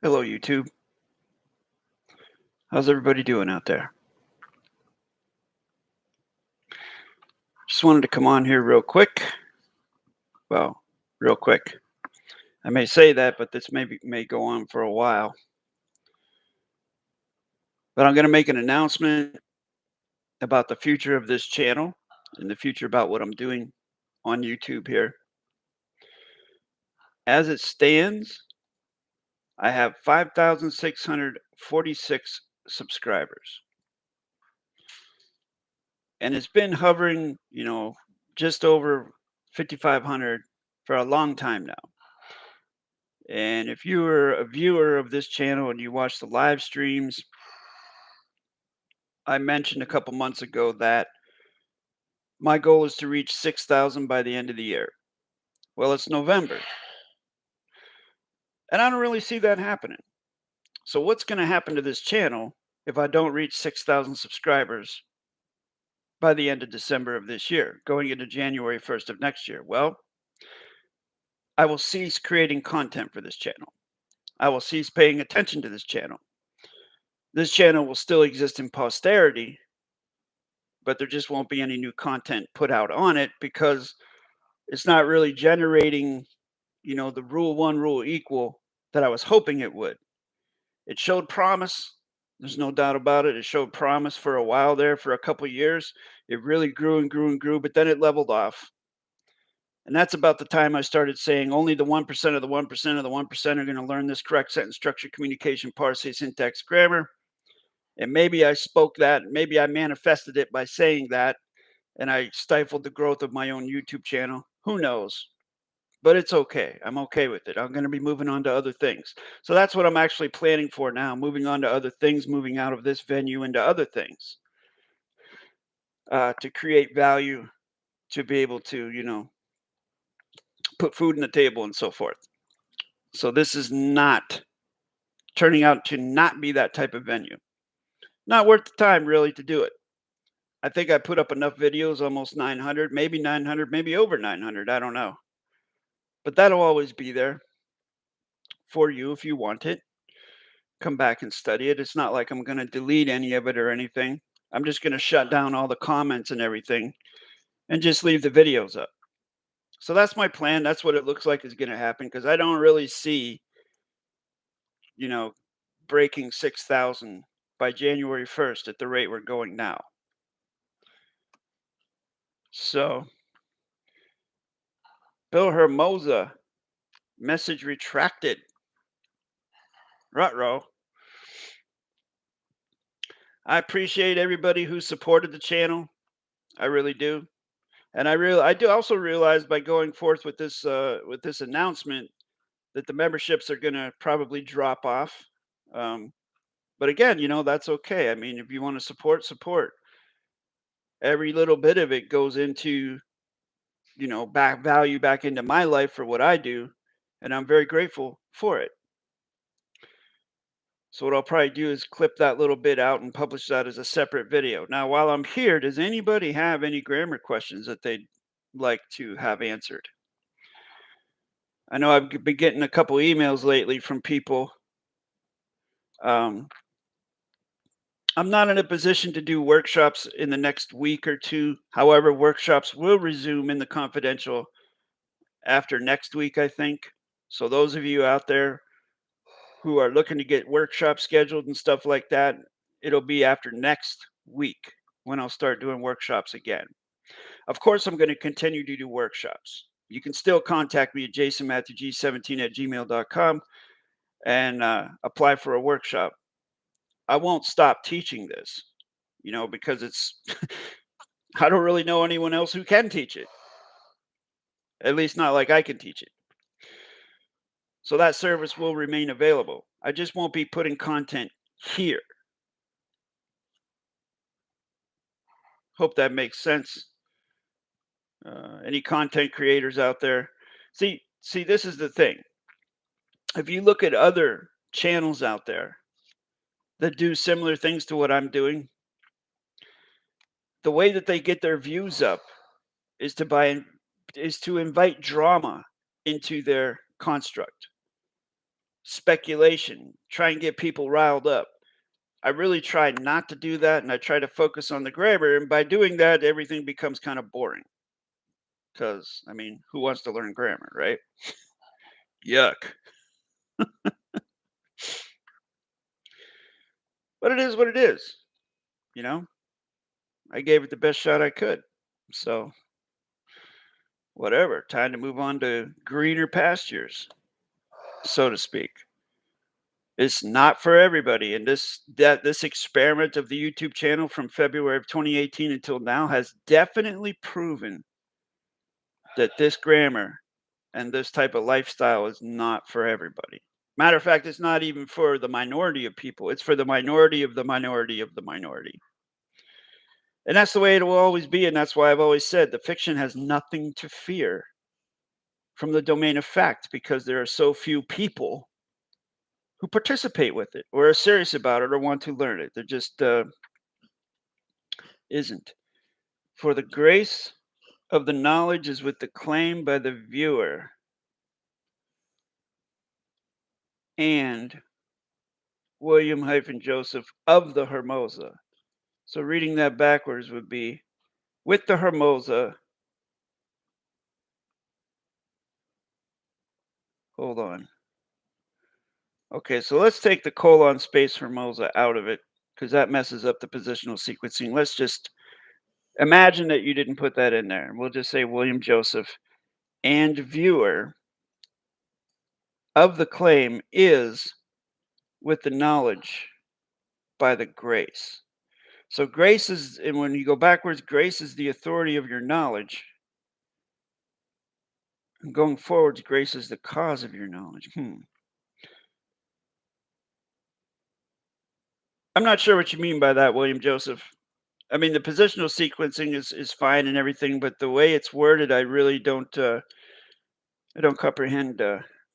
Hello, YouTube. How's everybody doing out there? Just wanted to come on here real quick. Well, real quick. I may say that, but this may go on for a while. But I'm going to make an announcement about the future of this channel and the future about what I'm doing on YouTube here. As it stands, I have 5,646 subscribers. And it's been hovering, just over 5,500 for a long time now. And if you were a viewer of this channel and you watch the live streams, I mentioned a couple months ago that my goal is to reach 6,000 by the end of the year. Well, it's November, and I don't really see that happening. So what's going to happen to this channel if I don't reach 6,000 subscribers by the end of December of this year, going into January 1st of next year? Well, I will cease creating content for this channel. I will cease paying attention to this channel. This channel will still exist in posterity, but there just won't be any new content put out on it because it's not really generating, the rule one, rule equal that I was hoping it would. It showed promise. There's no doubt about it. It showed promise for a while there, for a couple of years. It really grew and grew and grew, but then it leveled off. And that's about the time I started saying only the 1% of the 1% of the 1% are going to learn this correct sentence structure, communication, parse, syntax, grammar. And maybe I spoke that, maybe I manifested it by saying that, and I stifled the growth of my own YouTube channel. Who knows? But it's okay. I'm okay with it. I'm going to be moving on to other things. So that's what I'm actually planning for now, moving on to other things, moving out of this venue into other things, to create value, to be able to, put food on the table and so forth. So this is not turning out to not be that type of venue. Not worth the time, really, to do it. I think I put up enough videos, almost 900, maybe over 900. I don't know. But that'll always be there for you if you want it. Come back and study it. It's not like I'm going to delete any of it or anything. I'm just going to shut down all the comments and everything and just leave the videos up. So that's my plan. That's what it looks like is going to happen because I don't really see, breaking 6,000 by January 1st at the rate we're going now. So, Bill Hermosa, message retracted. Ruh-roh. I appreciate everybody who supported the channel. I really do. And I do also realize by going forth with this announcement that the memberships are going to probably drop off. But again, that's okay. I mean, if you want to support. Every little bit of it goes into, value back into my life for what I do. And I'm very grateful for it. So what I'll probably do is clip that little bit out and publish that as a separate video. Now, while I'm here, does anybody have any grammar questions that they'd like to have answered? I know I've been getting a couple emails lately from people. I'm not in a position to do workshops in the next week or two. However, workshops will resume in the confidential after next week, I think. So those of you out there who are looking to get workshops scheduled and stuff like that, it'll be after next week when I'll start doing workshops again. Of course, I'm going to continue to do workshops. You can still contact me at jasonmatthewg17@gmail.com and apply for a workshop. I won't stop teaching this, because it's, I don't really know anyone else who can teach it. At least not like I can teach it. So that service will remain available. I just won't be putting content here. Hope that makes sense. Any content creators out there? See, this is the thing. If you look at other channels out there that do similar things to what I'm doing, the way that they get their views up is to invite drama into their construct. speculation, try and get people riled up. I really try not to do that, and I try to focus on the grammar, and by doing that, everything becomes kind of boring. Because, I mean, who wants to learn grammar, right? Yuck. But it is what it is, you know? I gave it the best shot I could. So, whatever. Time to move on to greener pastures, so to speak. It's not for everybody, and this experiment of the YouTube channel from February of 2018 until now has definitely proven that this grammar and this type of lifestyle is not for everybody. Matter of fact, it's not even for the minority of people. It's for the minority of the minority of the minority. And that's the way it will always be, and that's why I've always said the fiction has nothing to fear from the domain of fact, because there are so few people who participate with it or are serious about it or want to learn it. There just isn't. For the grace of the knowledge is with the claim by the viewer and William-Joseph of the Hermosa. So reading that backwards would be with the Hermosa. Hold on. Okay, so let's take the colon space Hermosa out of it because that messes up the positional sequencing. Let's just imagine that you didn't put that in there. We'll just say William Joseph and viewer of the claim is with the knowledge by the grace. So grace is, and when you go backwards, grace is the authority of your knowledge. And going forwards, grace is the cause of your knowledge. I'm not sure what you mean by that, William Joseph. I mean, the positional sequencing is fine and everything, but the way it's worded, I really don't I don't comprehend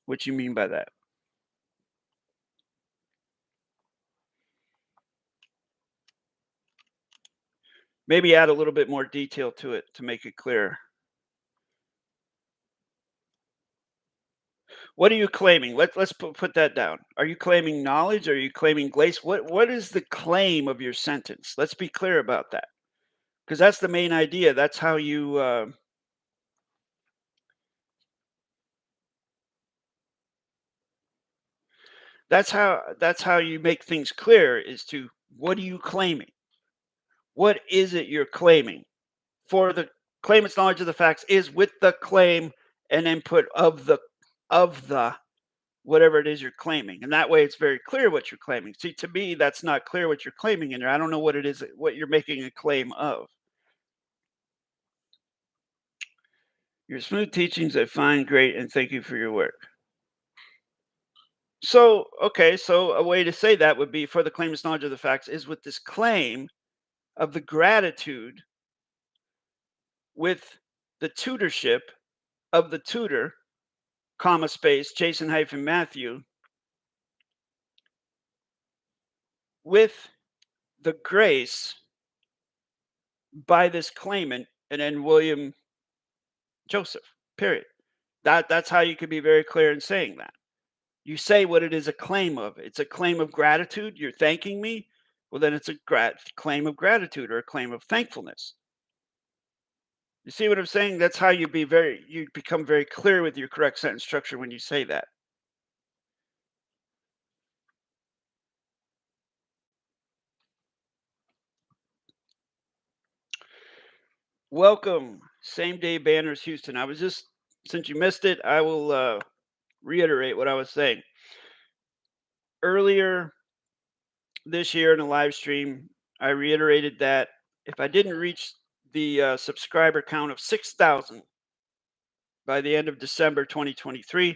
what you mean by that. Maybe add a little bit more detail to it to make it clear. What are you claiming? Let's put that down. Are you claiming knowledge? Are you claiming grace? What is the claim of your sentence? Let's be clear about that, because that's the main idea. That's how you that's how you make things clear, is to what are you claiming? What is it you're claiming? For the claimant's knowledge of the facts is with the claim and input of the whatever it is you're claiming. And that way it's very clear what you're claiming. See, to me, that's not clear what you're claiming in there. I don't know what it is, what you're making a claim of. Your smooth teachings I find great, and thank you for your work. So, okay, so a way to say that would be for the claimant's knowledge of the facts is with this claim of the gratitude with the tutorship of the tutor, comma space, Jason hyphen Matthew, with the grace by this claimant, and then William Joseph, period. That's how you could be very clear in saying that. You say what it is a claim of. It's a claim of gratitude. You're thanking me. Well, then it's a claim of gratitude or a claim of thankfulness. You see what I'm saying? That's how you become very clear with your correct sentence structure when you say that. Welcome, same day banners, Houston. I was just, since you missed it, I will reiterate what I was saying earlier this year in a live stream. I reiterated that if I didn't reach the subscriber count of 6,000 by the end of December 2023,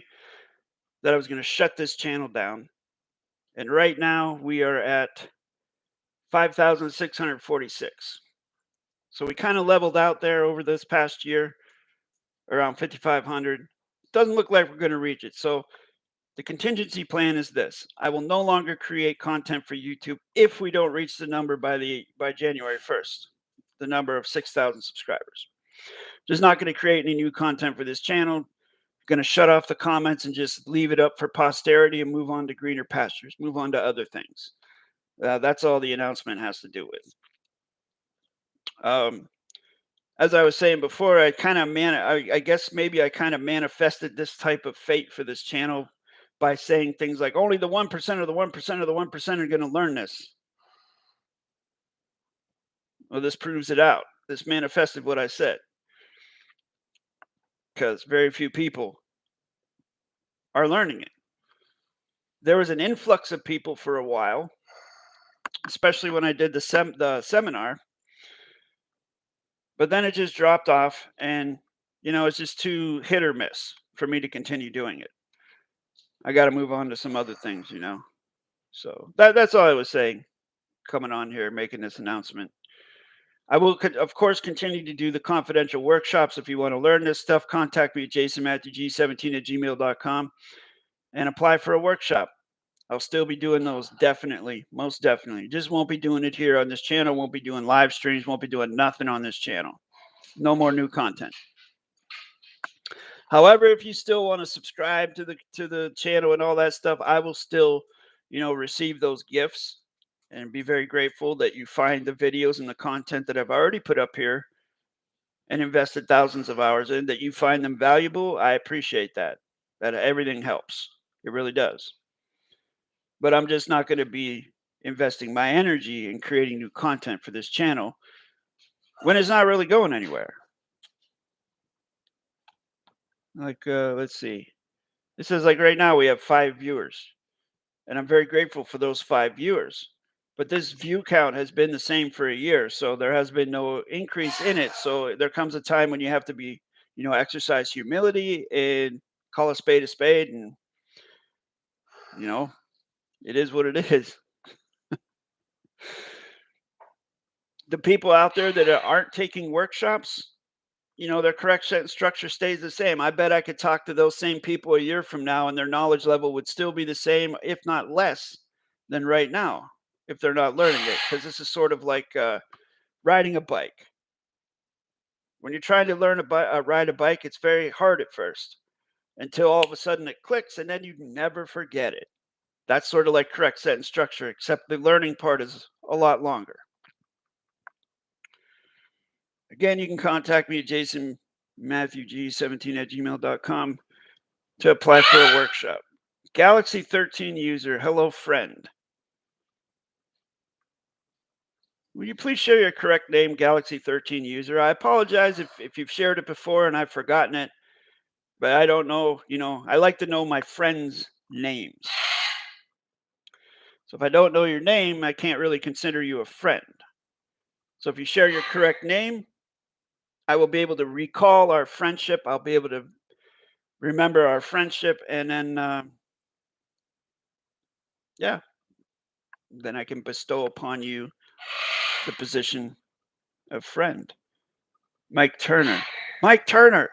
that I was going to shut this channel down. And right now we are at 5,646. So we kind of leveled out there over this past year, around 5,500. Doesn't look like we're going to reach it. So the contingency plan is this: I will no longer create content for YouTube if we don't reach the number by January 1st, the number of 6,000 subscribers. Just not going to create any new content for this channel Going to shut off the comments and just leave it up for posterity and move on to greener pastures, move on to other things. That's all the announcement has to do with. As I was saying before, I guess maybe I kind of manifested this type of fate for this channel by saying things like only the 1% of the 1% of the 1% are going to learn this. Well, this proves it out. This manifested what I said, because very few people are learning it. There was an influx of people for a while, especially when I did the seminar, but then it just dropped off, and it's just too hit or miss for me to continue doing it. I got to move on to some other things, So that's all I was saying, coming on here, making this announcement. I will, of course, continue to do the confidential workshops. If you want to learn this stuff, contact me at jasonmatthewg17@gmail.com and apply for a workshop. I'll still be doing those, definitely, most definitely. Just won't be doing it here on this channel, won't be doing live streams, won't be doing nothing on this channel. No more new content. However, if you still want to subscribe to the channel and all that stuff, I will still, receive those gifts and be very grateful that you find the videos and the content that I've already put up here and invested thousands of hours in, that you find them valuable. I appreciate that. That everything helps. It really does. But I'm just not going to be investing my energy in creating new content for this channel when it's not really going anywhere. Like, let's see. It says, like, right now we have 5 viewers, and I'm very grateful for those 5 viewers. But this view count has been the same for a year, so there has been no increase in it. So there comes a time when you have to be, exercise humility and call a spade, and, it is what it is. The people out there that aren't taking workshops, their correct sentence structure stays the same. I bet I could talk to those same people a year from now, and their knowledge level would still be the same, if not less, than right now, if they're not learning it. Because this is sort of like riding a bike. When you're trying to learn ride a bike, it's very hard at first, until all of a sudden it clicks, and then you never forget it. That's sort of like correct sentence structure, except the learning part is a lot longer. Again, you can contact me at jasonmatthewg17@gmail.com to apply for a workshop. Galaxy 13 user, hello friend. Will you please share your correct name, Galaxy 13 user? I apologize if you've shared it before and I've forgotten it, but I don't know, I like to know my friends' names. So if I don't know your name, I can't really consider you a friend. So if you share your correct name, I will be able to recall our friendship. I'll be able to remember our friendship, and then, yeah, then I can bestow upon you the position of friend. Mike Turner. Mike Turner.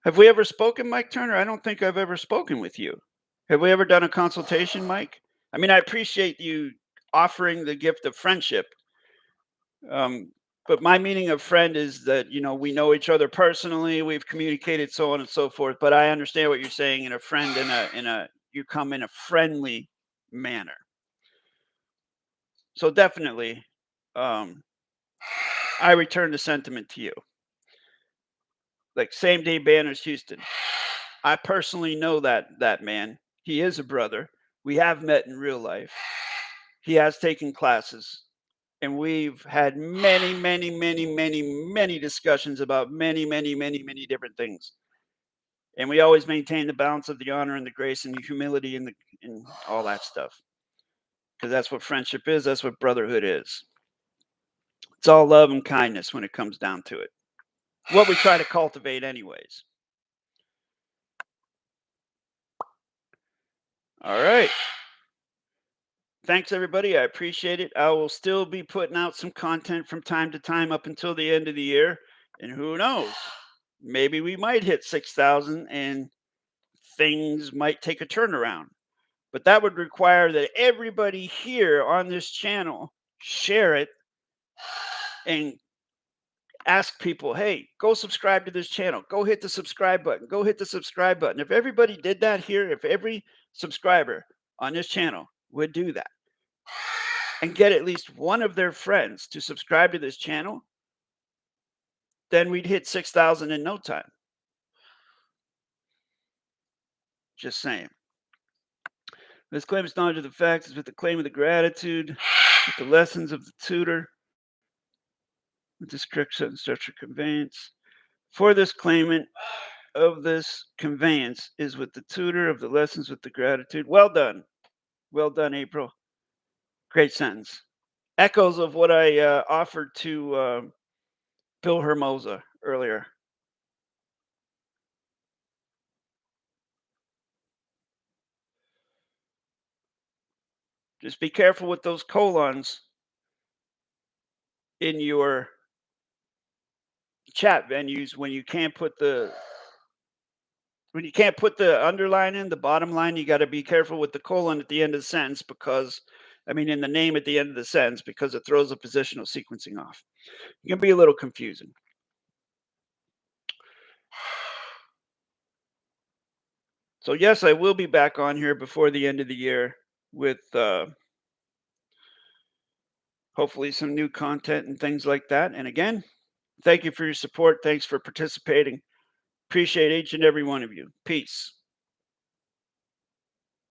Have we ever spoken, Mike Turner? I don't think I've ever spoken with you. Have we ever done a consultation, Mike? I mean, I appreciate you offering the gift of friendship. But my meaning of friend is that, we know each other personally, we've communicated, so on and so forth. But I understand what you're saying, in a friend, you come in a friendly manner. So definitely, I return the sentiment to you. Like Same Day Banners Houston. I personally know that man. He is a brother. We have met in real life. He has taken classes. And we've had many, many, many, many, many discussions about many, many, many, many different things. And we always maintain the balance of the honor and the grace and the humility and all that stuff. Because that's what friendship is. That's what brotherhood is. It's all love and kindness when it comes down to it. What we try to cultivate anyways. All right. Thanks, everybody. I appreciate it. I will still be putting out some content from time to time up until the end of the year. And who knows? Maybe we might hit 6,000 and things might take a turnaround. But that would require that everybody here on this channel share it and ask people, hey, go subscribe to this channel. Go hit the subscribe button. Go hit the subscribe button. If everybody did that here, if every subscriber on this channel would do that and get at least one of their friends to subscribe to this channel, then we'd hit 6,000 in no time. Just saying. This claim is knowledge of the facts is with the claim of the gratitude, with the lessons of the tutor, with this correct sentence structure conveyance. For this claimant of this conveyance is with the tutor of the lessons with the gratitude. Well done. Well done, April. Great sentence. Echoes of what I offered to Bill Hermosa earlier. Just be careful with those colons in your chat venues when you can't put the underline in the bottom line. You got to be careful with the colon at the end of the sentence because, I mean, in the name at the end of the sentence, because it throws the positional sequencing off. It can be a little confusing. So yes, I will be back on here before the end of the year with hopefully some new content and things like that. And again, thank you for your support. Thanks for participating. Appreciate each and every one of you. Peace.